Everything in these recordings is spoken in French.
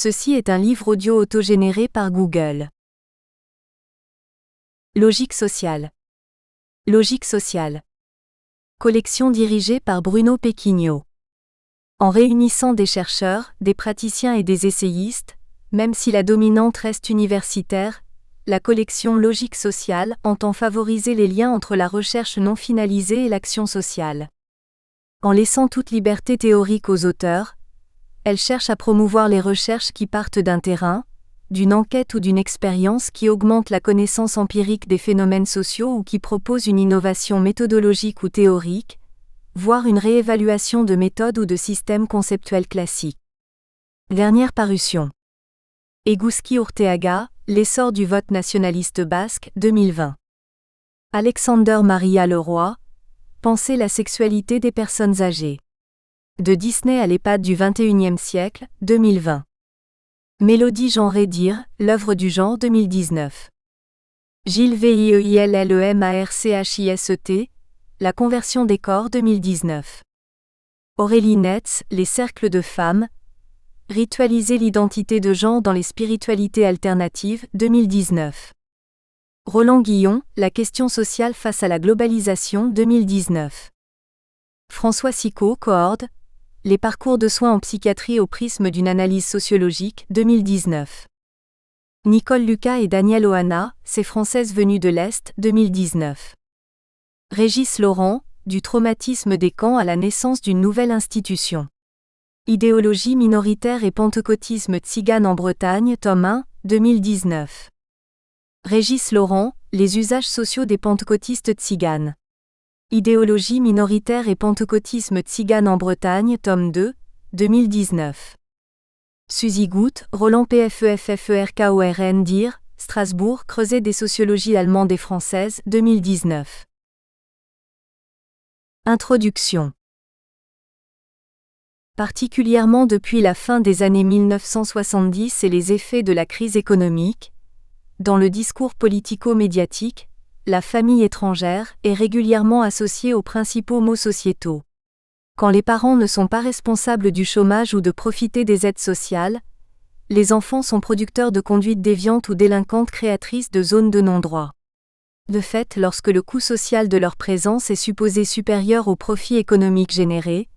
Ceci est un livre audio autogénéré par Google. Logique sociale. Logique sociale. Collection dirigée par Bruno Pequigno. En réunissant des chercheurs, des praticiens et des essayistes, même si la dominante reste universitaire, la collection Logique sociale entend favoriser les liens entre la recherche non finalisée et l'action sociale. En laissant toute liberté théorique aux auteurs, elle cherche à promouvoir les recherches qui partent d'un terrain, d'une enquête ou d'une expérience qui augmente la connaissance empirique des phénomènes sociaux ou qui propose une innovation méthodologique ou théorique, voire une réévaluation de méthodes ou de systèmes conceptuels classiques. Dernière parution. Eguzki Urteaga, L'essor du vote nationaliste basque, 2020. Alexander Maria Leroy, Penser la sexualité des personnes âgées. De Disney à l'EHPAD du XXIe siècle, 2020. Mélodie genrée dire, l'œuvre du genre 2019. Gilles Vieillemarchisset, La conversion des corps 2019. Aurélie Netz, Les cercles de femmes, Ritualiser l'identité de genre dans les spiritualités alternatives 2019. Roland Guillon, La question sociale face à la globalisation 2019. François Sicot, Coord, Les parcours de soins en psychiatrie au prisme d'une analyse sociologique 2019. Nicole Lucas et Daniel Ohana, Ces Françaises venues de l'Est 2019. Régis Laurent, Du traumatisme des camps à la naissance d'une nouvelle institution. Idéologie minoritaire et pentecôtisme tzigane en Bretagne, tome 1, 2019. Régis Laurent, Les usages sociaux des pentecôtistes tziganes. Idéologie minoritaire et pentecôtisme tzigane en Bretagne, tome 2, 2019. Suzy Goutte, Roland PFEFFERKORN dire, Strasbourg, Creuset des sociologies allemandes et françaises, 2019. Introduction. Particulièrement depuis la fin des années 1970 et les effets de la crise économique, dans le discours politico-médiatique, la famille étrangère est régulièrement associée aux principaux maux sociétaux. Quand les parents ne sont pas responsables du chômage ou de profiter des aides sociales, les enfants sont producteurs de conduites déviantes ou délinquantes créatrices de zones de non-droit. De fait, lorsque le coût social de leur présence est supposé supérieur au profit économique généré,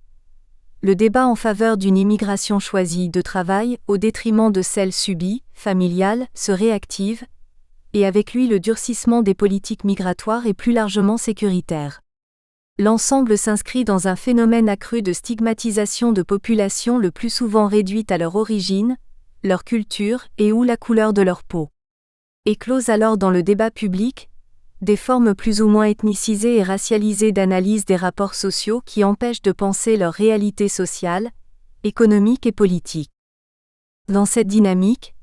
le débat en faveur d'une immigration choisie de travail au détriment de celle subie, familiale, se réactive, et avec lui le durcissement des politiques migratoires et plus largement sécuritaires. L'ensemble s'inscrit dans un phénomène accru de stigmatisation de populations le plus souvent réduites à leur origine, leur culture et ou la couleur de leur peau. Éclosent alors dans le débat public des formes plus ou moins ethnicisées et racialisées d'analyse des rapports sociaux qui empêchent de penser leur réalité sociale, économique et politique. Dans cette dynamique,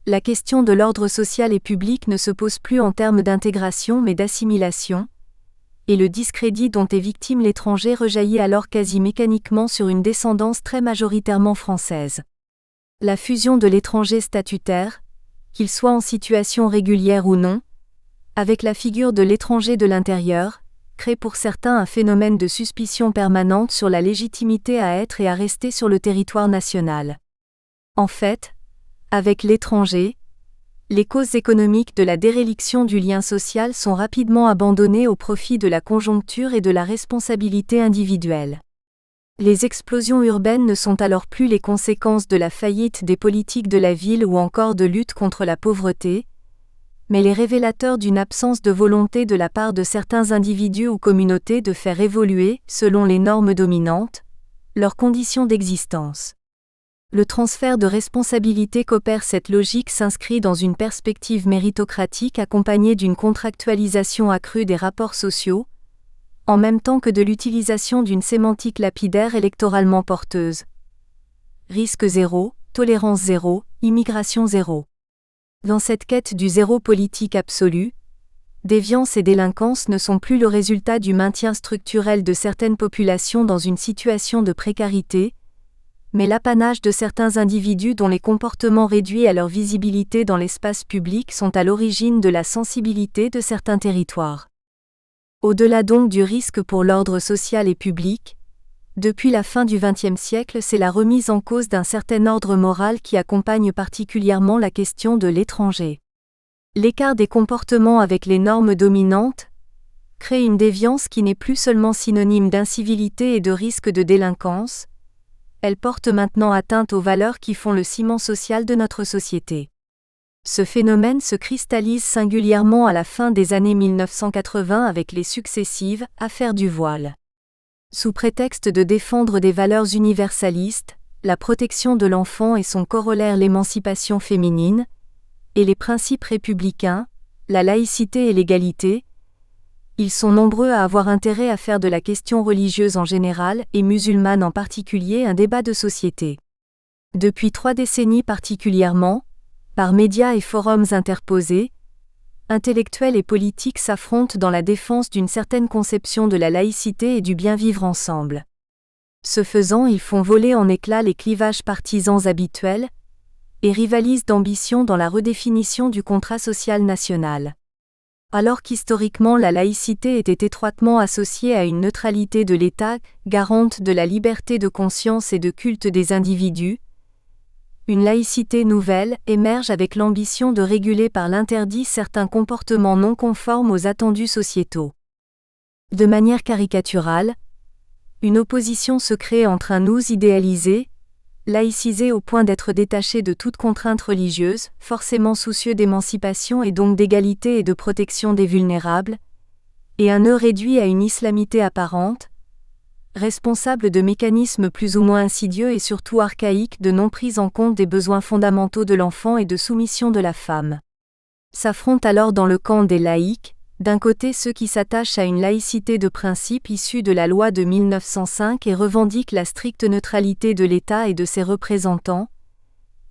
la question de l'ordre social et public ne se pose plus en termes d'intégration mais d'assimilation, et le discrédit dont est victime l'étranger rejaillit alors quasi mécaniquement sur une descendance très majoritairement française. La fusion de l'étranger statutaire, qu'il soit en situation régulière ou non, avec la figure de l'étranger de l'intérieur, crée pour certains un phénomène de suspicion permanente sur la légitimité à être et à rester sur le territoire national. En fait, avec l'étranger, les causes économiques de la déréliction du lien social sont rapidement abandonnées au profit de la conjoncture et de la responsabilité individuelle. Les explosions urbaines ne sont alors plus les conséquences de la faillite des politiques de la ville ou encore de lutte contre la pauvreté, mais les révélateurs d'une absence de volonté de la part de certains individus ou communautés de faire évoluer, selon les normes dominantes, leurs conditions d'existence. Le transfert de responsabilité qu'opère cette logique s'inscrit dans une perspective méritocratique accompagnée d'une contractualisation accrue des rapports sociaux, en même temps que de l'utilisation d'une sémantique lapidaire électoralement porteuse. Risque zéro, tolérance zéro, immigration zéro. Dans cette quête du zéro politique absolu, déviance et délinquance ne sont plus le résultat du maintien structurel de certaines populations dans une situation de précarité, mais l'apanage de certains individus dont les comportements réduits à leur visibilité dans l'espace public sont à l'origine de la sensibilité de certains territoires. Au-delà donc du risque pour l'ordre social et public, Depuis la fin du XXe siècle, c'est la remise en cause d'un certain ordre moral qui accompagne particulièrement la question de l'étranger. L'écart des comportements avec les normes dominantes crée une déviance qui n'est plus seulement synonyme d'incivilité et de risque de délinquance, elle porte maintenant atteinte aux valeurs qui font le ciment social de notre société. Ce phénomène se cristallise singulièrement à la fin des années 1980 avec les successives « affaires du voile ». Sous prétexte de défendre des valeurs universalistes, la protection de l'enfant et son corollaire l'émancipation féminine, et les principes républicains, la laïcité et l'égalité, ils sont nombreux à avoir intérêt à faire de la question religieuse en général et musulmane en particulier un débat de société. Depuis 3 décennies particulièrement, par médias et forums interposés, intellectuels et politiques s'affrontent dans la défense d'une certaine conception de la laïcité et du bien vivre ensemble. Ce faisant, ils font voler en éclats les clivages partisans habituels et rivalisent d'ambition dans la redéfinition du contrat social national. Alors qu'historiquement la laïcité était étroitement associée à une neutralité de l'État, garante de la liberté de conscience et de culte des individus, une laïcité nouvelle émerge avec l'ambition de réguler par l'interdit certains comportements non conformes aux attendus sociétaux. De manière caricaturale, une opposition se crée entre un nous idéalisé, laïcisé au point d'être détaché de toute contrainte religieuse, forcément soucieux d'émancipation et donc d'égalité et de protection des vulnérables, et un eux réduit à une islamité apparente, responsable de mécanismes plus ou moins insidieux et surtout archaïques de non prise en compte des besoins fondamentaux de l'enfant et de soumission de la femme. S'affrontent alors dans le camp des laïcs, d'un côté ceux qui s'attachent à une laïcité de principe issue de la loi de 1905 et revendiquent la stricte neutralité de l'État et de ses représentants,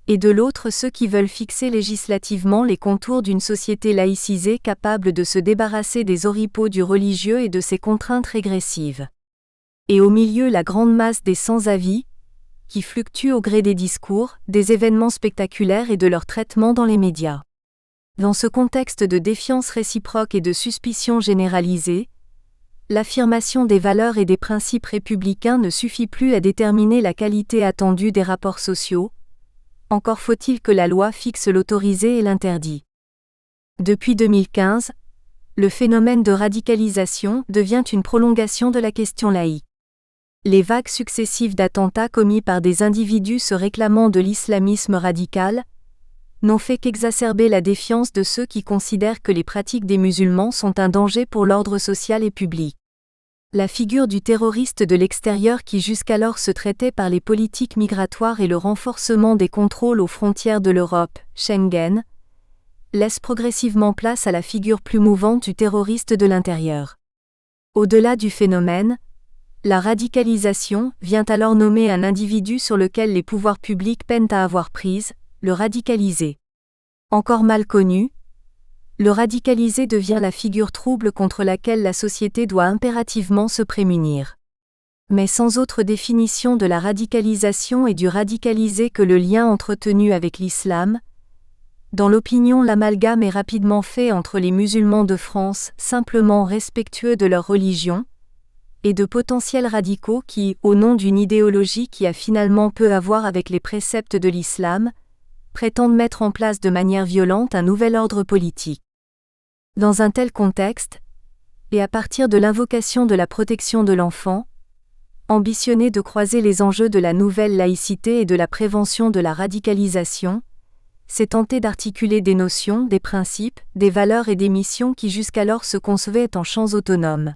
et de l'autre ceux qui veulent fixer législativement les contours d'une société laïcisée capable de se débarrasser des oripeaux du religieux et de ses contraintes régressives. Et au milieu la grande masse des sans-avis, qui fluctuent au gré des discours, des événements spectaculaires et de leur traitement dans les médias. Dans ce contexte de défiance réciproque et de suspicion généralisée, l'affirmation des valeurs et des principes républicains ne suffit plus à déterminer la qualité attendue des rapports sociaux, encore faut-il que la loi fixe l'autorisé et l'interdit. Depuis 2015, le phénomène de radicalisation devient une prolongation de la question laïque. Les vagues successives d'attentats commis par des individus se réclamant de l'islamisme radical n'ont fait qu'exacerber la défiance de ceux qui considèrent que les pratiques des musulmans sont un danger pour l'ordre social et public. La figure du terroriste de l'extérieur qui jusqu'alors se traitait par les politiques migratoires et le renforcement des contrôles aux frontières de l'Europe, Schengen, laisse progressivement place à la figure plus mouvante du terroriste de l'intérieur. Au-delà du phénomène, la radicalisation vient alors nommer un individu sur lequel les pouvoirs publics peinent à avoir prise, le radicalisé. Encore mal connu, le radicalisé devient la figure trouble contre laquelle la société doit impérativement se prémunir. Mais sans autre définition de la radicalisation et du radicalisé que le lien entretenu avec l'islam, dans l'opinion l'amalgame est rapidement fait entre les musulmans de France simplement respectueux de leur religion, et de potentiels radicaux qui, au nom d'une idéologie qui a finalement peu à voir avec les préceptes de l'islam, prétendent mettre en place de manière violente un nouvel ordre politique. Dans un tel contexte, et à partir de l'invocation de la protection de l'enfant, ambitionner de croiser les enjeux de la nouvelle laïcité et de la prévention de la radicalisation, c'est tenter d'articuler des notions, des principes, des valeurs et des missions qui jusqu'alors se concevaient en champs autonomes.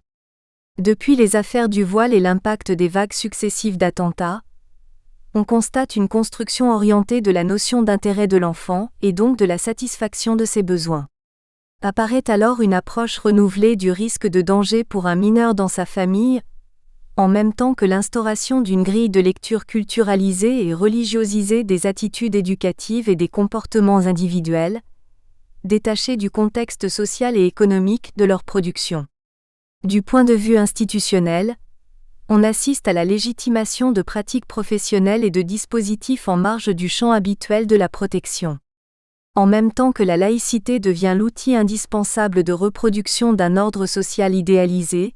Depuis les affaires du voile et l'impact des vagues successives d'attentats, on constate une construction orientée de la notion d'intérêt de l'enfant et donc de la satisfaction de ses besoins. Apparaît alors une approche renouvelée du risque de danger pour un mineur dans sa famille, en même temps que l'instauration d'une grille de lecture culturalisée et religiosisée des attitudes éducatives et des comportements individuels, détachés du contexte social et économique de leur production. Du point de vue institutionnel, on assiste à la légitimation de pratiques professionnelles et de dispositifs en marge du champ habituel de la protection. En même temps que la laïcité devient l'outil indispensable de reproduction d'un ordre social idéalisé,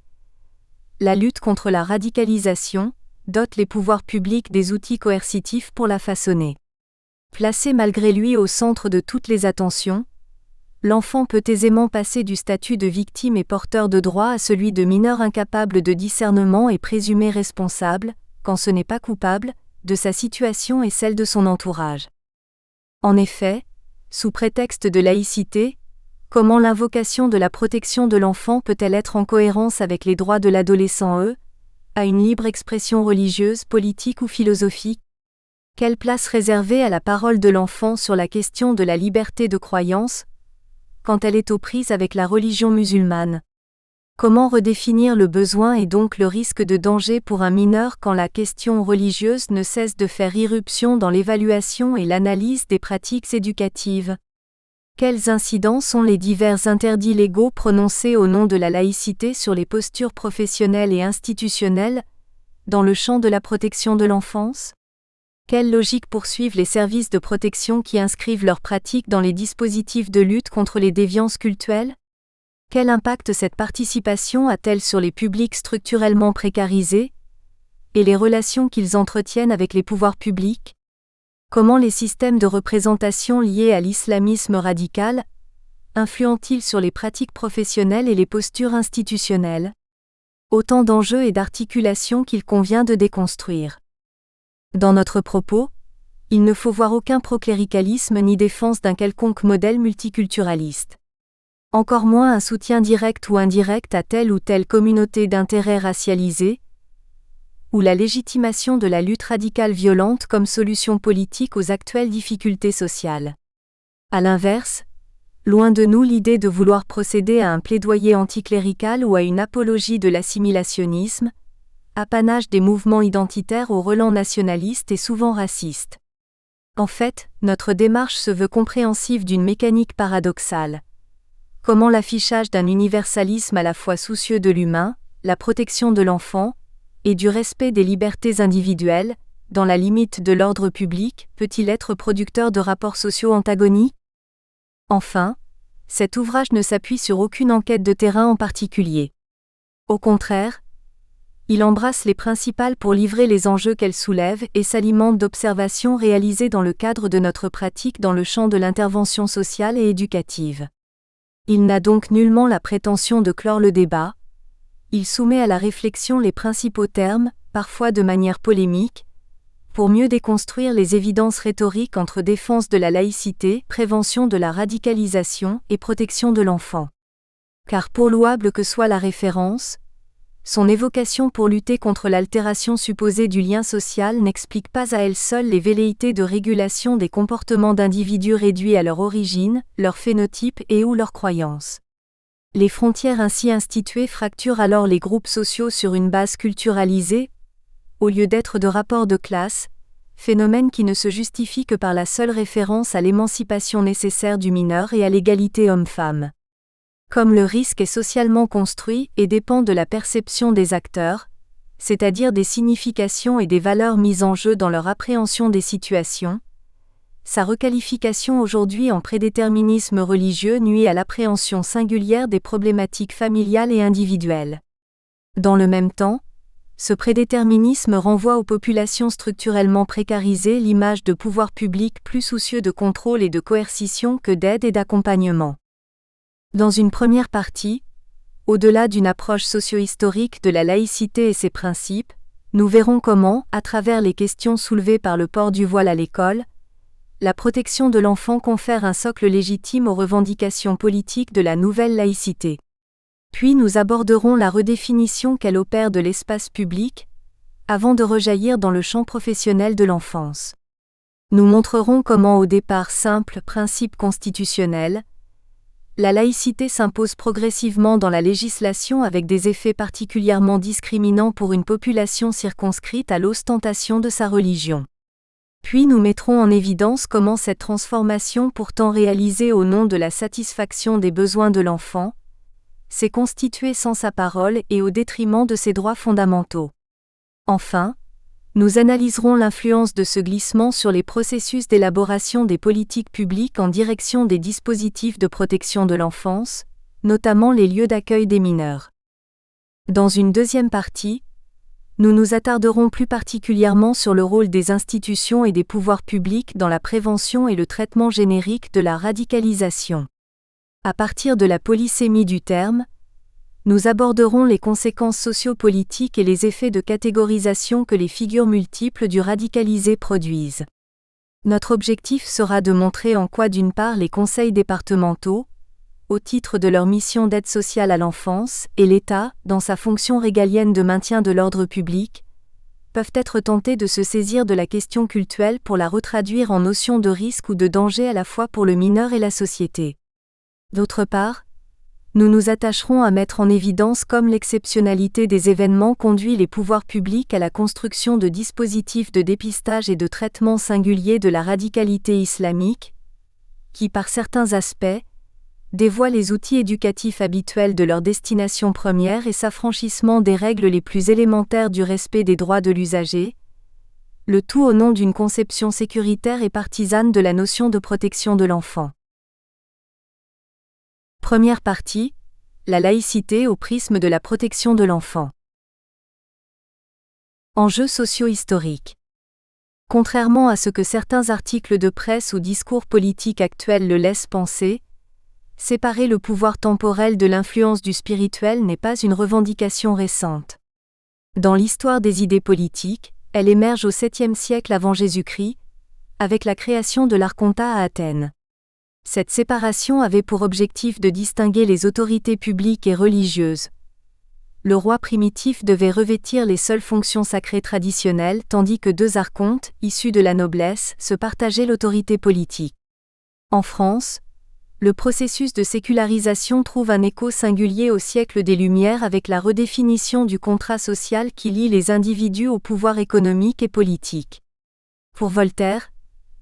la lutte contre la radicalisation, dote les pouvoirs publics des outils coercitifs pour la façonner. Placé malgré lui au centre de toutes les attentions, l'enfant peut aisément passer du statut de victime et porteur de droits à celui de mineur incapable de discernement et présumé responsable, quand ce n'est pas coupable, de sa situation et celle de son entourage. En effet, sous prétexte de laïcité, comment l'invocation de la protection de l'enfant peut-elle être en cohérence avec les droits de l'adolescent à une libre expression religieuse, politique ou philosophique? Quelle place réserver à la parole de l'enfant sur la question de la liberté de croyance, quand elle est aux prises avec la religion musulmane? Comment redéfinir le besoin et donc le risque de danger pour un mineur quand la question religieuse ne cesse de faire irruption dans l'évaluation et l'analyse des pratiques éducatives? Quels incidents sont les divers interdits légaux prononcés au nom de la laïcité sur les postures professionnelles et institutionnelles, dans le champ de la protection de l'enfance? Quelle logique poursuivent les services de protection qui inscrivent leurs pratiques dans les dispositifs de lutte contre les déviances cultuelles? Quel impact cette participation a-t-elle sur les publics structurellement précarisés et les relations qu'ils entretiennent avec les pouvoirs publics? Comment les systèmes de représentation liés à l'islamisme radical influent-ils sur les pratiques professionnelles et les postures institutionnelles? Autant d'enjeux et d'articulations qu'il convient de déconstruire. Dans notre propos, il ne faut voir aucun procléricalisme ni défense d'un quelconque modèle multiculturaliste. Encore moins un soutien direct ou indirect à telle ou telle communauté d'intérêts racialisée, ou la légitimation de la lutte radicale violente comme solution politique aux actuelles difficultés sociales. À l'inverse, loin de nous l'idée de vouloir procéder à un plaidoyer anticlérical ou à une apologie de l'assimilationnisme, apanage des mouvements identitaires au relent nationaliste et souvent raciste. En fait, notre démarche se veut compréhensive d'une mécanique paradoxale. Comment l'affichage d'un universalisme à la fois soucieux de l'humain, la protection de l'enfant, et du respect des libertés individuelles, dans la limite de l'ordre public, peut-il être producteur de rapports sociaux antagoniques? Enfin, cet ouvrage ne s'appuie sur aucune enquête de terrain en particulier. Au contraire, il embrasse les principales pour livrer les enjeux qu'elle soulève et s'alimente d'observations réalisées dans le cadre de notre pratique dans le champ de l'intervention sociale et éducative. Il n'a donc nullement la prétention de clore le débat. Il soumet à la réflexion les principaux termes, parfois de manière polémique, pour mieux déconstruire les évidences rhétoriques entre défense de la laïcité, prévention de la radicalisation et protection de l'enfant. Car pour louable que soit la référence, son évocation pour lutter contre l'altération supposée du lien social n'explique pas à elle seule les velléités de régulation des comportements d'individus réduits à leur origine, leur phénotype et ou leurs croyances. Les frontières ainsi instituées fracturent alors les groupes sociaux sur une base culturalisée, au lieu d'être de rapports de classe, phénomène qui ne se justifie que par la seule référence à l'émancipation nécessaire du mineur et à l'égalité homme-femme. Comme le risque est socialement construit et dépend de la perception des acteurs, c'est-à-dire des significations et des valeurs mises en jeu dans leur appréhension des situations, sa requalification aujourd'hui en prédéterminisme religieux nuit à l'appréhension singulière des problématiques familiales et individuelles. Dans le même temps, ce prédéterminisme renvoie aux populations structurellement précarisées l'image de pouvoirs publics plus soucieux de contrôle et de coercition que d'aide et d'accompagnement. Dans une première partie, au-delà d'une approche socio-historique de la laïcité et ses principes, nous verrons comment, à travers les questions soulevées par le port du voile à l'école, la protection de l'enfant confère un socle légitime aux revendications politiques de la nouvelle laïcité. Puis nous aborderons la redéfinition qu'elle opère de l'espace public, avant de rejaillir dans le champ professionnel de l'enfance. Nous montrerons comment au départ simple principe constitutionnel, la laïcité s'impose progressivement dans la législation avec des effets particulièrement discriminants pour une population circonscrite à l'ostentation de sa religion. Puis nous mettrons en évidence comment cette transformation pourtant réalisée au nom de la satisfaction des besoins de l'enfant, s'est constituée sans sa parole et au détriment de ses droits fondamentaux. Enfin, nous analyserons l'influence de ce glissement sur les processus d'élaboration des politiques publiques en direction des dispositifs de protection de l'enfance, notamment les lieux d'accueil des mineurs. Dans une deuxième partie, nous nous attarderons plus particulièrement sur le rôle des institutions et des pouvoirs publics dans la prévention et le traitement générique de la radicalisation. À partir de la polysémie du terme, nous aborderons les conséquences sociopolitiques et les effets de catégorisation que les figures multiples du radicalisé produisent. Notre objectif sera de montrer en quoi d'une part les conseils départementaux, au titre de leur mission d'aide sociale à l'enfance, et l'État, dans sa fonction régalienne de maintien de l'ordre public, peuvent être tentés de se saisir de la question cultuelle pour la retraduire en notion de risque ou de danger à la fois pour le mineur et la société. D'autre part, nous nous attacherons à mettre en évidence comme l'exceptionnalité des événements conduit les pouvoirs publics à la construction de dispositifs de dépistage et de traitement singuliers de la radicalité islamique, qui par certains aspects, dévoient les outils éducatifs habituels de leur destination première et s'affranchissement des règles les plus élémentaires du respect des droits de l'usager, le tout au nom d'une conception sécuritaire et partisane de la notion de protection de l'enfant. Première partie, la laïcité au prisme de la protection de l'enfant. Enjeux socio-historiques. Contrairement à ce que certains articles de presse ou discours politiques actuels le laissent penser, séparer le pouvoir temporel de l'influence du spirituel n'est pas une revendication récente. Dans l'histoire des idées politiques, elle émerge au 7e siècle avant Jésus-Christ, avec la création de l'Archontat à Athènes. Cette séparation avait pour objectif de distinguer les autorités publiques et religieuses. Le roi primitif devait revêtir les seules fonctions sacrées traditionnelles tandis que 2 archontes, issus de la noblesse, se partageaient l'autorité politique. En France, le processus de sécularisation trouve un écho singulier au siècle des Lumières avec la redéfinition du contrat social qui lie les individus au pouvoir économique et politique. Pour Voltaire,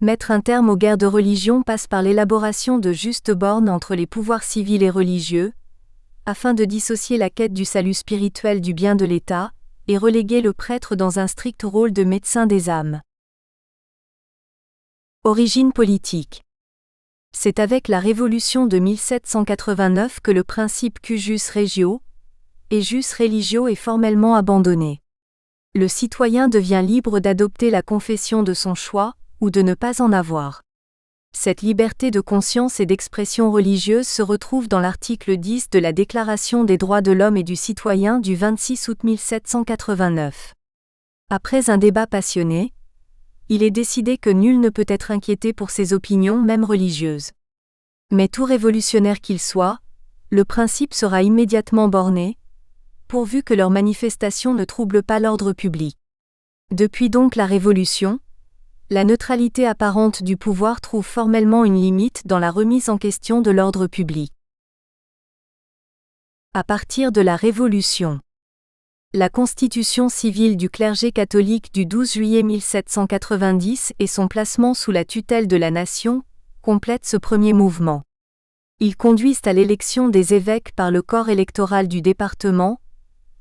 mettre un terme aux guerres de religion passe par l'élaboration de justes bornes entre les pouvoirs civils et religieux, afin de dissocier la quête du salut spirituel du bien de l'État, et reléguer le prêtre dans un strict rôle de médecin des âmes. Origine politique. C'est avec la Révolution de 1789 que le principe cuius regio et jus religio est formellement abandonné. Le citoyen devient libre d'adopter la confession de son choix, ou de ne pas en avoir. Cette liberté de conscience et d'expression religieuse se retrouve dans l'article 10 de la Déclaration des droits de l'homme et du citoyen du 26 août 1789. Après un débat passionné, il est décidé que nul ne peut être inquiété pour ses opinions même religieuses. Mais tout révolutionnaire qu'il soit, le principe sera immédiatement borné, pourvu que leur manifestation ne trouble pas l'ordre public. Depuis donc la Révolution, la neutralité apparente du pouvoir trouve formellement une limite dans la remise en question de l'ordre public. À partir de la Révolution, la constitution civile du clergé catholique du 12 juillet 1790 et son placement sous la tutelle de la nation complètent ce premier mouvement. Ils conduisent à l'élection des évêques par le corps électoral du département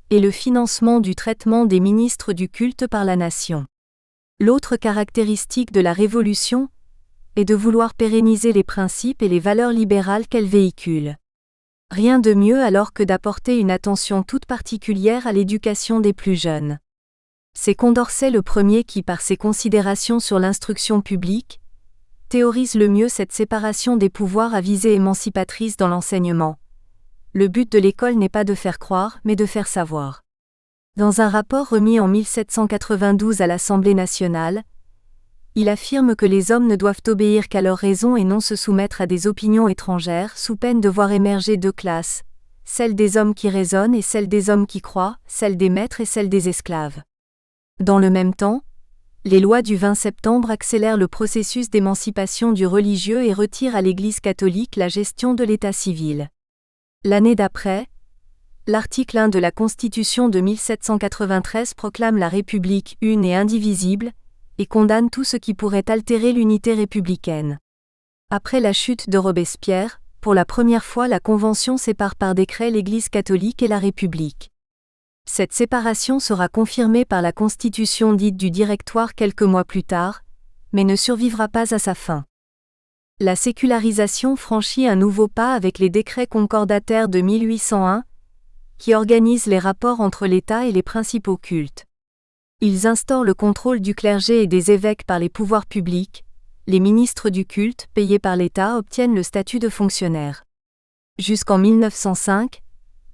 et le financement du traitement des ministres du culte par la nation. L'autre caractéristique de la Révolution est de vouloir pérenniser les principes et les valeurs libérales qu'elle véhicule. Rien de mieux alors que d'apporter une attention toute particulière à l'éducation des plus jeunes. C'est Condorcet le premier qui, par ses considérations sur l'instruction publique, théorise le mieux cette séparation des pouvoirs à visée émancipatrice dans l'enseignement. Le but de l'école n'est pas de faire croire, mais de faire savoir. Dans un rapport remis en 1792 à l'Assemblée nationale, il affirme que les hommes ne doivent obéir qu'à leur raison et non se soumettre à des opinions étrangères, sous peine de voir émerger 2 classes, celle des hommes qui raisonnent et celle des hommes qui croient, celle des maîtres et celle des esclaves. Dans le même temps, les lois du 20 septembre accélèrent le processus d'émancipation du religieux et retirent à l'Église catholique la gestion de l'état civil. L'année d'après, l'article 1 de la Constitution de 1793 proclame la République une et indivisible, et condamne tout ce qui pourrait altérer l'unité républicaine. Après la chute de Robespierre, pour la première fois la Convention sépare par décret l'Église catholique et la République. Cette séparation sera confirmée par la Constitution dite du Directoire quelques mois plus tard, mais ne survivra pas à sa fin. La sécularisation franchit un nouveau pas avec les décrets concordataires de 1801, qui organisent les rapports entre l'État et les principaux cultes. Ils instaurent le contrôle du clergé et des évêques par les pouvoirs publics. Les ministres du culte, payés par l'État, obtiennent le statut de fonctionnaire. Jusqu'en 1905,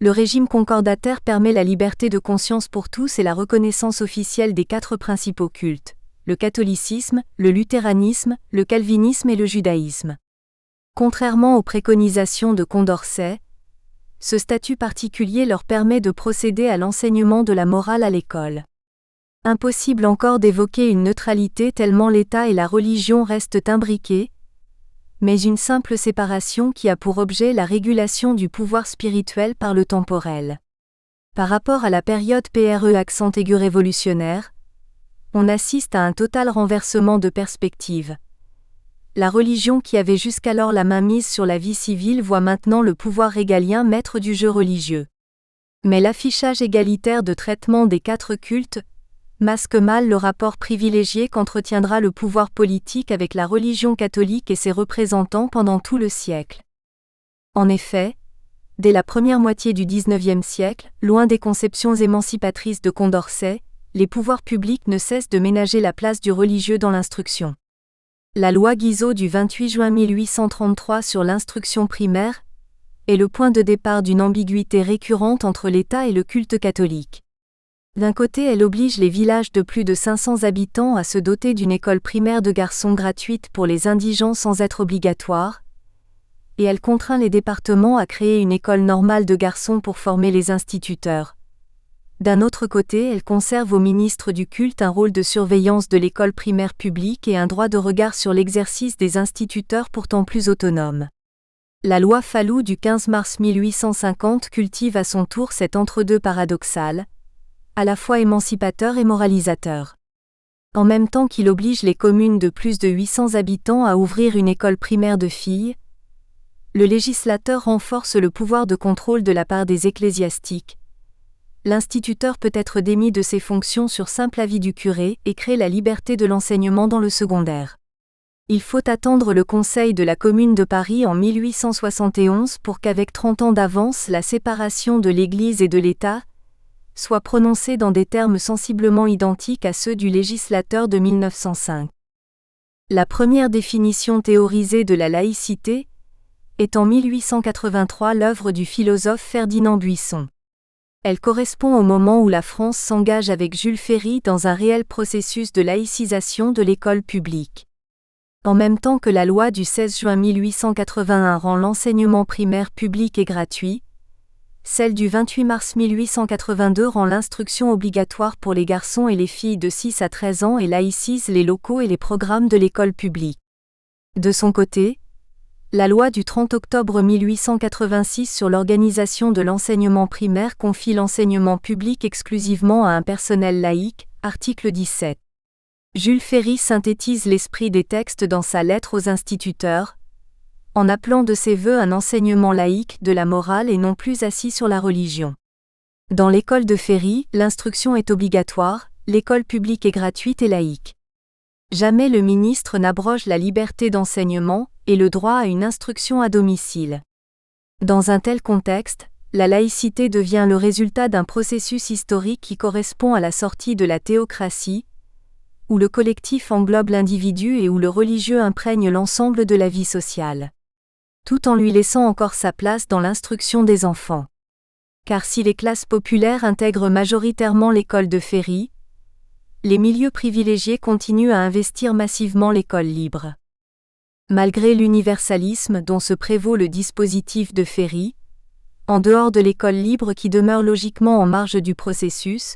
le régime concordataire permet la liberté de conscience pour tous et la reconnaissance officielle des 4 principaux cultes: le catholicisme, le luthéranisme, le calvinisme et le judaïsme. Contrairement aux préconisations de Condorcet, ce statut particulier leur permet de procéder à l'enseignement de la morale à l'école. Impossible encore d'évoquer une neutralité tellement l'État et la religion restent imbriqués, mais une simple séparation qui a pour objet la régulation du pouvoir spirituel par le temporel. Par rapport à la période accent aigu révolutionnaire, on assiste à un total renversement de perspective. La religion qui avait jusqu'alors la main mise sur la vie civile voit maintenant le pouvoir régalien maître du jeu religieux. Mais l'affichage égalitaire de traitement des 4 cultes masque mal le rapport privilégié qu'entretiendra le pouvoir politique avec la religion catholique et ses représentants pendant tout le siècle. En effet, dès la première moitié du XIXe siècle, loin des conceptions émancipatrices de Condorcet, les pouvoirs publics ne cessent de ménager la place du religieux dans l'instruction. La loi Guizot du 28 juin 1833 sur l'instruction primaire est le point de départ d'une ambiguïté récurrente entre l'État et le culte catholique. D'un côté, elle oblige les villages de plus de 500 habitants à se doter d'une école primaire de garçons gratuite pour les indigents sans être obligatoire, et elle contraint les départements à créer une école normale de garçons pour former les instituteurs. D'un autre côté, elle conserve aux ministres du culte un rôle de surveillance de l'école primaire publique et un droit de regard sur l'exercice des instituteurs pourtant plus autonomes. La loi Fallou du 15 mars 1850 cultive à son tour cet entre-deux paradoxal, à la fois émancipateur et moralisateur. En même temps qu'il oblige les communes de plus de 800 habitants à ouvrir une école primaire de filles, le législateur renforce le pouvoir de contrôle de la part des ecclésiastiques. L'instituteur peut être démis de ses fonctions sur simple avis du curé et crée la liberté de l'enseignement dans le secondaire. Il faut attendre le Conseil de la Commune de Paris en 1871 pour qu'avec 30 ans d'avance la séparation de l'Église et de l'État soit prononcée dans des termes sensiblement identiques à ceux du législateur de 1905. La première définition théorisée de la laïcité est en 1883 l'œuvre du philosophe Ferdinand Buisson. Elle correspond au moment où la France s'engage avec Jules Ferry dans un réel processus de laïcisation de l'école publique. En même temps que la loi du 16 juin 1881 rend l'enseignement primaire public et gratuit, celle du 28 mars 1882 rend l'instruction obligatoire pour les garçons et les filles de 6 à 13 ans et laïcise les locaux et les programmes de l'école publique. De son côté, la loi du 30 octobre 1886 sur l'organisation de l'enseignement primaire confie l'enseignement public exclusivement à un personnel laïque, article 17. Jules Ferry synthétise l'esprit des textes dans sa lettre aux instituteurs, en appelant de ses vœux un enseignement laïque de la morale et non plus assis sur la religion. Dans l'école de Ferry, l'instruction est obligatoire, l'école publique est gratuite et laïque. Jamais le ministre n'abroge la liberté d'enseignement et le droit à une instruction à domicile. Dans un tel contexte, la laïcité devient le résultat d'un processus historique qui correspond à la sortie de la théocratie, où le collectif englobe l'individu et où le religieux imprègne l'ensemble de la vie sociale, tout en lui laissant encore sa place dans l'instruction des enfants. Car si les classes populaires intègrent majoritairement l'école de Ferry, les milieux privilégiés continuent à investir massivement l'école libre. Malgré l'universalisme dont se prévaut le dispositif de Ferry, en dehors de l'école libre qui demeure logiquement en marge du processus,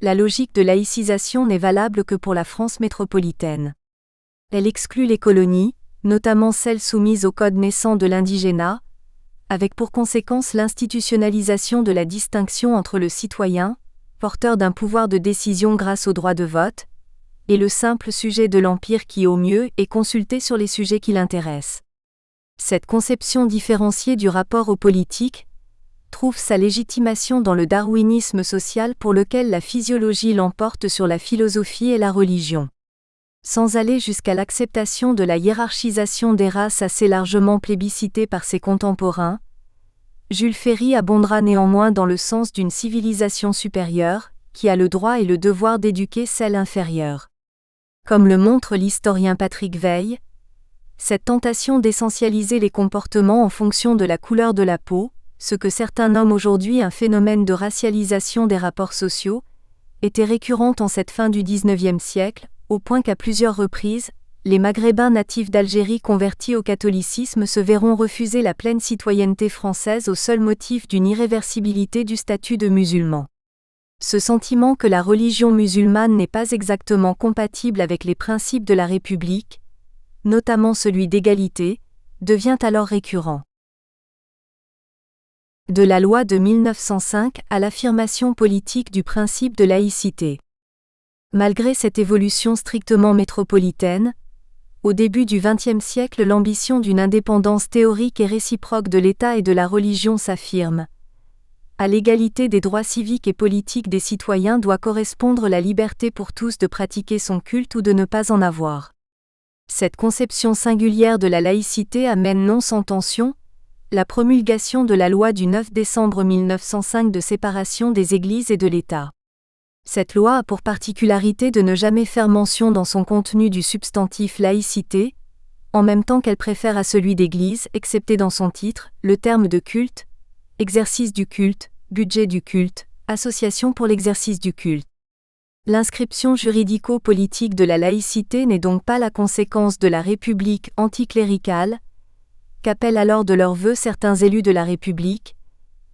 la logique de laïcisation n'est valable que pour la France métropolitaine. Elle exclut les colonies, notamment celles soumises au code naissant de l'indigénat, avec pour conséquence l'institutionnalisation de la distinction entre le citoyen, porteur d'un pouvoir de décision grâce au droit de vote, et le simple sujet de l'Empire qui, au mieux, est consulté sur les sujets qui l'intéressent. Cette conception différenciée du rapport aux politiques trouve sa légitimation dans le darwinisme social pour lequel la physiologie l'emporte sur la philosophie et la religion. Sans aller jusqu'à l'acceptation de la hiérarchisation des races assez largement plébiscitée par ses contemporains, Jules Ferry abondera néanmoins dans le sens d'une civilisation supérieure, qui a le droit et le devoir d'éduquer celle inférieure. Comme le montre l'historien Patrick Veil, cette tentation d'essentialiser les comportements en fonction de la couleur de la peau, ce que certains nomment aujourd'hui un phénomène de racialisation des rapports sociaux, était récurrente en cette fin du XIXe siècle, au point qu'à plusieurs reprises, les Maghrébins natifs d'Algérie convertis au catholicisme se verront refuser la pleine citoyenneté française au seul motif d'une irréversibilité du statut de musulman. Ce sentiment que la religion musulmane n'est pas exactement compatible avec les principes de la République, notamment celui d'égalité, devient alors récurrent. De la loi de 1905 à l'affirmation politique du principe de laïcité. Malgré cette évolution strictement métropolitaine, au début du XXe siècle, l'ambition d'une indépendance théorique et réciproque de l'État et de la religion s'affirme. À l'égalité des droits civiques et politiques des citoyens doit correspondre la liberté pour tous de pratiquer son culte ou de ne pas en avoir. Cette conception singulière de la laïcité amène non sans tension la promulgation de la loi du 9 décembre 1905 de séparation des Églises et de l'État. Cette loi a pour particularité de ne jamais faire mention dans son contenu du substantif laïcité, en même temps qu'elle préfère à celui d'Église, excepté dans son titre, le terme de culte, exercice du culte, budget du culte, association pour l'exercice du culte. L'inscription juridico-politique de la laïcité n'est donc pas la conséquence de la République anticléricale, qu'appellent alors de leurs vœux certains élus de la République,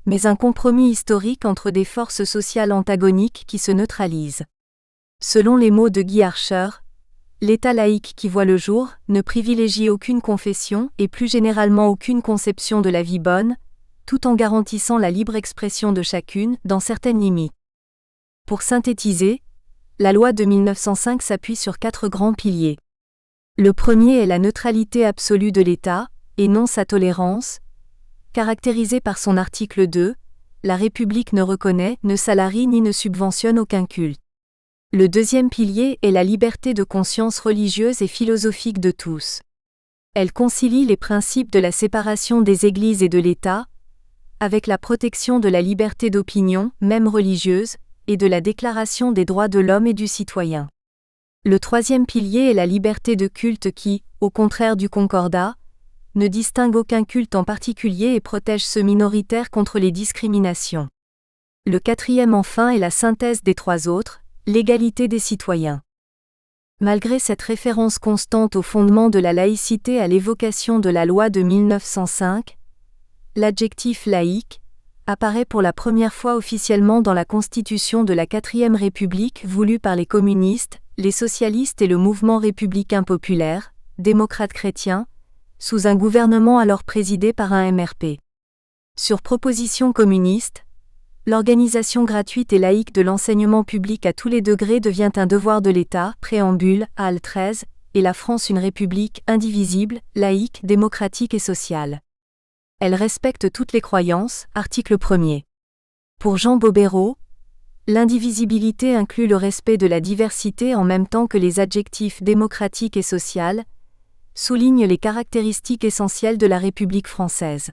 mais un compromis historique entre des forces sociales antagoniques qui se neutralisent. Selon les mots de Guy Archer, l'État laïque qui voit le jour ne privilégie aucune confession et plus généralement aucune conception de la vie bonne, tout en garantissant la libre expression de chacune dans certaines limites. Pour synthétiser, la loi de 1905 s'appuie sur 4 grands piliers. Le premier est la neutralité absolue de l'État, et non sa tolérance, caractérisée par son article 2, la République ne reconnaît, ne salarie ni ne subventionne aucun culte. Le deuxième pilier est la liberté de conscience religieuse et philosophique de tous. Elle concilie les principes de la séparation des Églises et de l'État, avec la protection de la liberté d'opinion, même religieuse, et de la Déclaration des droits de l'homme et du citoyen. Le troisième pilier est la liberté de culte qui, au contraire du Concordat, ne distingue aucun culte en particulier et protège ceux minoritaires contre les discriminations. Le quatrième enfin est la synthèse des 3 autres, l'égalité des citoyens. Malgré cette référence constante au fondement de la laïcité à l'évocation de la loi de 1905, l'adjectif laïque apparaît pour la première fois officiellement dans la Constitution de la 4e République voulue par les communistes, les socialistes et le mouvement républicain populaire, démocrate chrétien, sous un gouvernement alors présidé par un MRP. Sur proposition communiste, l'organisation gratuite et laïque de l'enseignement public à tous les degrés devient un devoir de l'État, préambule, AL 13, et la France une république indivisible, laïque, démocratique et sociale. Elle respecte toutes les croyances, article 1er. Pour Jean Bobéro, l'indivisibilité inclut le respect de la diversité en même temps que les adjectifs démocratique et social, souligne les caractéristiques essentielles de la République française.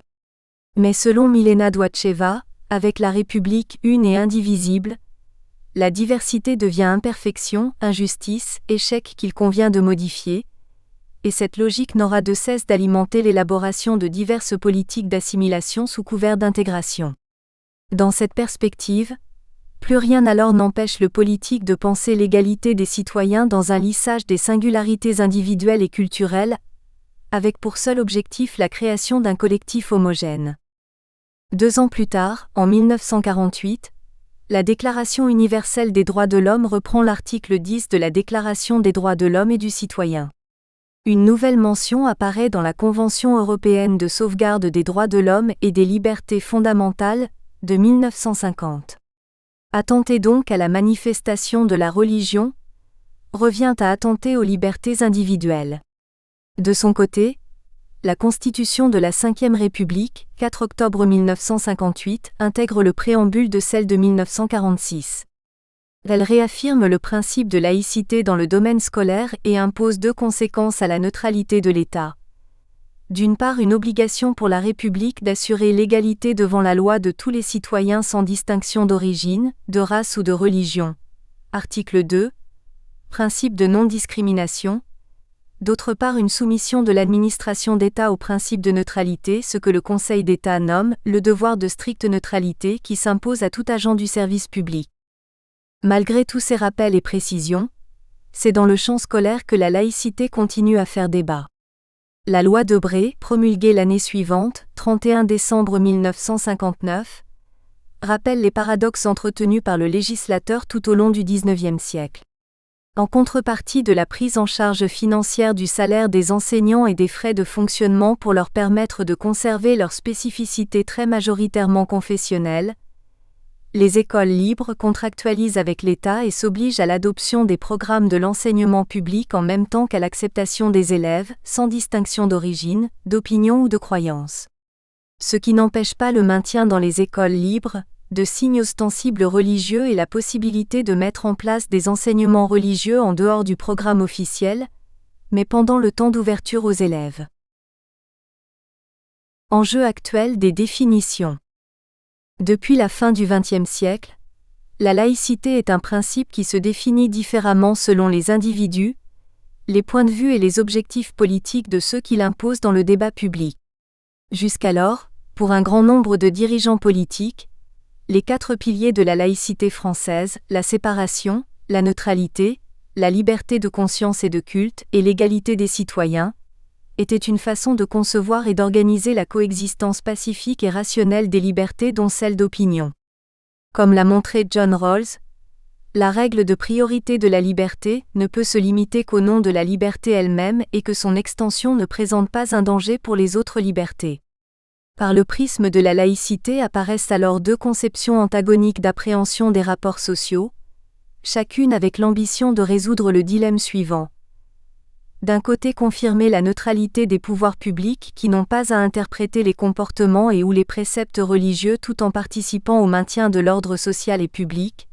Mais selon Milena Douatcheva, avec la République une et indivisible, la diversité devient imperfection, injustice, échec qu'il convient de modifier, et cette logique n'aura de cesse d'alimenter l'élaboration de diverses politiques d'assimilation sous couvert d'intégration. Dans cette perspective, plus rien alors n'empêche le politique de penser l'égalité des citoyens dans un lissage des singularités individuelles et culturelles, avec pour seul objectif la création d'un collectif homogène. 2 ans plus tard, en 1948, la Déclaration universelle des droits de l'homme reprend l'article 10 de la Déclaration des droits de l'homme et du citoyen. Une nouvelle mention apparaît dans la Convention européenne de sauvegarde des droits de l'homme et des libertés fondamentales, de 1950. Attenter donc à la manifestation de la religion revient à attenter aux libertés individuelles. De son côté, la Constitution de la 5e République, 4 octobre 1958, intègre le préambule de celle de 1946. Elle réaffirme le principe de laïcité dans le domaine scolaire et impose 2 conséquences à la neutralité de l'État. D'une part, une obligation pour la République d'assurer l'égalité devant la loi de tous les citoyens sans distinction d'origine, de race ou de religion. Article 2. Principe de non-discrimination. D'autre part, une soumission de l'administration d'État au principe de neutralité, ce que le Conseil d'État nomme le devoir de stricte neutralité qui s'impose à tout agent du service public. Malgré tous ces rappels et précisions, c'est dans le champ scolaire que la laïcité continue à faire débat. La loi Debré, promulguée l'année suivante, 31 décembre 1959, rappelle les paradoxes entretenus par le législateur tout au long du XIXe siècle. En contrepartie de la prise en charge financière du salaire des enseignants et des frais de fonctionnement pour leur permettre de conserver leur spécificité très majoritairement confessionnelle, les écoles libres contractualisent avec l'État et s'obligent à l'adoption des programmes de l'enseignement public en même temps qu'à l'acceptation des élèves, sans distinction d'origine, d'opinion ou de croyance. Ce qui n'empêche pas le maintien dans les écoles libres de signes ostensibles religieux et la possibilité de mettre en place des enseignements religieux en dehors du programme officiel, mais pendant le temps d'ouverture aux élèves. Enjeu actuel des définitions. Depuis la fin du XXe siècle, la laïcité est un principe qui se définit différemment selon les individus, les points de vue et les objectifs politiques de ceux qui l'imposent dans le débat public. Jusqu'alors, pour un grand nombre de dirigeants politiques, les 4 piliers de la laïcité française, la séparation, la neutralité, la liberté de conscience et de culte et l'égalité des citoyens, était une façon de concevoir et d'organiser la coexistence pacifique et rationnelle des libertés dont celle d'opinion. Comme l'a montré John Rawls, la règle de priorité de la liberté ne peut se limiter qu'au nom de la liberté elle-même et que son extension ne présente pas un danger pour les autres libertés. Par le prisme de la laïcité apparaissent alors 2 conceptions antagoniques d'appréhension des rapports sociaux, chacune avec l'ambition de résoudre le dilemme suivant. D'un côté, confirmer la neutralité des pouvoirs publics qui n'ont pas à interpréter les comportements et ou les préceptes religieux tout en participant au maintien de l'ordre social et public.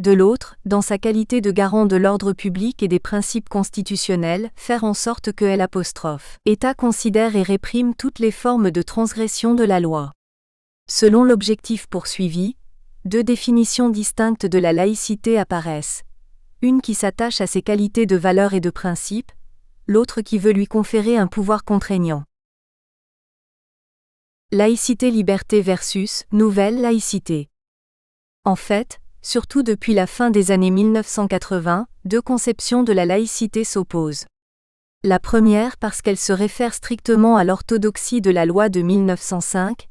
De l'autre, dans sa qualité de garant de l'ordre public et des principes constitutionnels, faire en sorte que l'État considère et réprime toutes les formes de transgression de la loi. Selon l'objectif poursuivi, 2 définitions distinctes de la laïcité apparaissent. Une qui s'attache à ses qualités de valeur et de principe, l'autre qui veut lui conférer un pouvoir contraignant. Laïcité-liberté versus nouvelle laïcité. En fait, surtout depuis la fin des années 1980, 2 conceptions de la laïcité s'opposent. La première, parce qu'elle se réfère strictement à l'orthodoxie de la loi de 1905,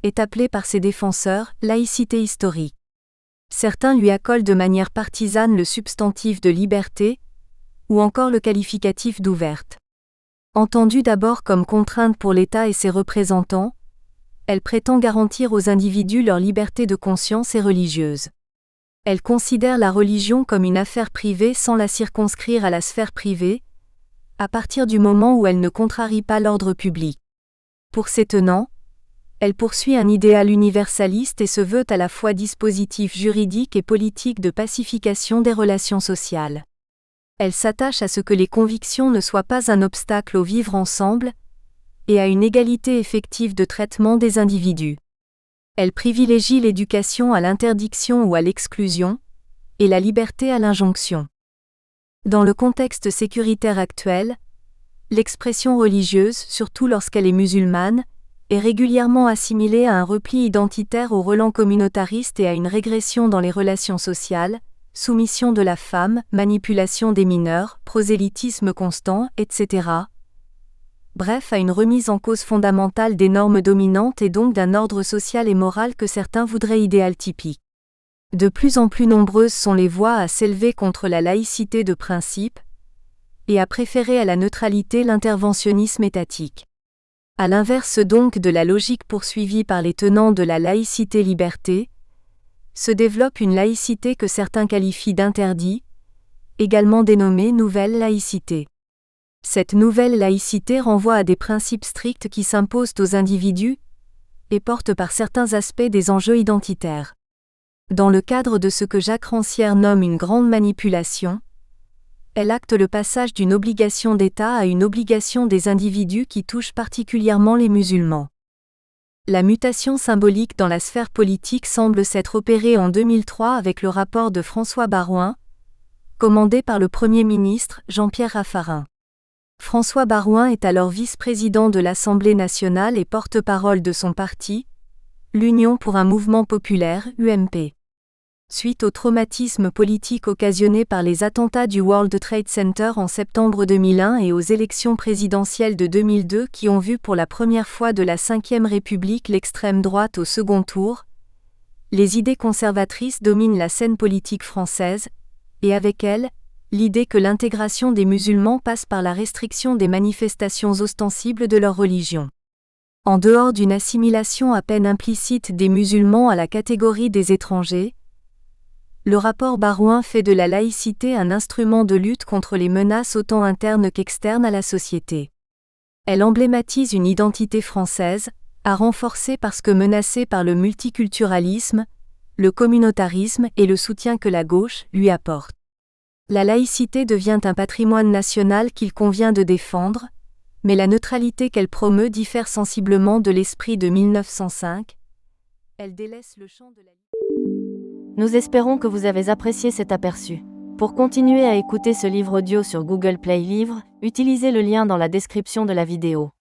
est appelée par ses défenseurs laïcité historique. Certains lui accolent de manière partisane le substantif de liberté, ou encore le qualificatif d'ouverte. Entendue d'abord comme contrainte pour l'État et ses représentants, elle prétend garantir aux individus leur liberté de conscience et religieuse. Elle considère la religion comme une affaire privée sans la circonscrire à la sphère privée, à partir du moment où elle ne contrarie pas l'ordre public. Pour ses tenants, elle poursuit un idéal universaliste et se veut à la fois dispositif juridique et politique de pacification des relations sociales. Elle s'attache à ce que les convictions ne soient pas un obstacle au vivre ensemble, et à une égalité effective de traitement des individus. Elle privilégie l'éducation à l'interdiction ou à l'exclusion, et la liberté à l'injonction. Dans le contexte sécuritaire actuel, l'expression religieuse, surtout lorsqu'elle est musulmane, est régulièrement assimilée à un repli identitaire au relent communautariste et à une régression dans les relations sociales, soumission de la femme, manipulation des mineurs, prosélytisme constant, etc. Bref, à une remise en cause fondamentale des normes dominantes et donc d'un ordre social et moral que certains voudraient idéal typique. De plus en plus nombreuses sont les voix à s'élever contre la laïcité de principe, et à préférer à la neutralité l'interventionnisme étatique. À l'inverse donc de la logique poursuivie par les tenants de la laïcité-liberté, se développe une laïcité que certains qualifient d'interdit, également dénommée nouvelle laïcité. Cette nouvelle laïcité renvoie à des principes stricts qui s'imposent aux individus et porte par certains aspects des enjeux identitaires. Dans le cadre de ce que Jacques Rancière nomme une grande manipulation, Elle acte le passage d'une obligation d'État à une obligation des individus qui touche particulièrement les musulmans. La mutation symbolique dans la sphère politique semble s'être opérée en 2003 avec le rapport de François Baroin, commandé par le Premier ministre Jean-Pierre Raffarin. François Baroin est alors vice-président de l'Assemblée nationale et porte-parole de son parti, l'Union pour un mouvement populaire, UMP. Suite au traumatisme politique occasionné par les attentats du World Trade Center en septembre 2001 et aux élections présidentielles de 2002 qui ont vu pour la première fois de la Ve République l'extrême droite au second tour, les idées conservatrices dominent la scène politique française, et avec elles, l'idée que l'intégration des musulmans passe par la restriction des manifestations ostensibles de leur religion. En dehors d'une assimilation à peine implicite des musulmans à la catégorie des étrangers, le rapport Baroin fait de la laïcité un instrument de lutte contre les menaces autant internes qu'externes à la société. Elle emblématise une identité française, à renforcer parce que menacée par le multiculturalisme, le communautarisme et le soutien que la gauche lui apporte. La laïcité devient un patrimoine national qu'il convient de défendre, mais la neutralité qu'elle promeut diffère sensiblement de l'esprit de 1905. Elle délaisse le champ de la... Nous espérons que vous avez apprécié cet aperçu. Pour continuer à écouter ce livre audio sur Google Play Livres, utilisez le lien dans la description de la vidéo.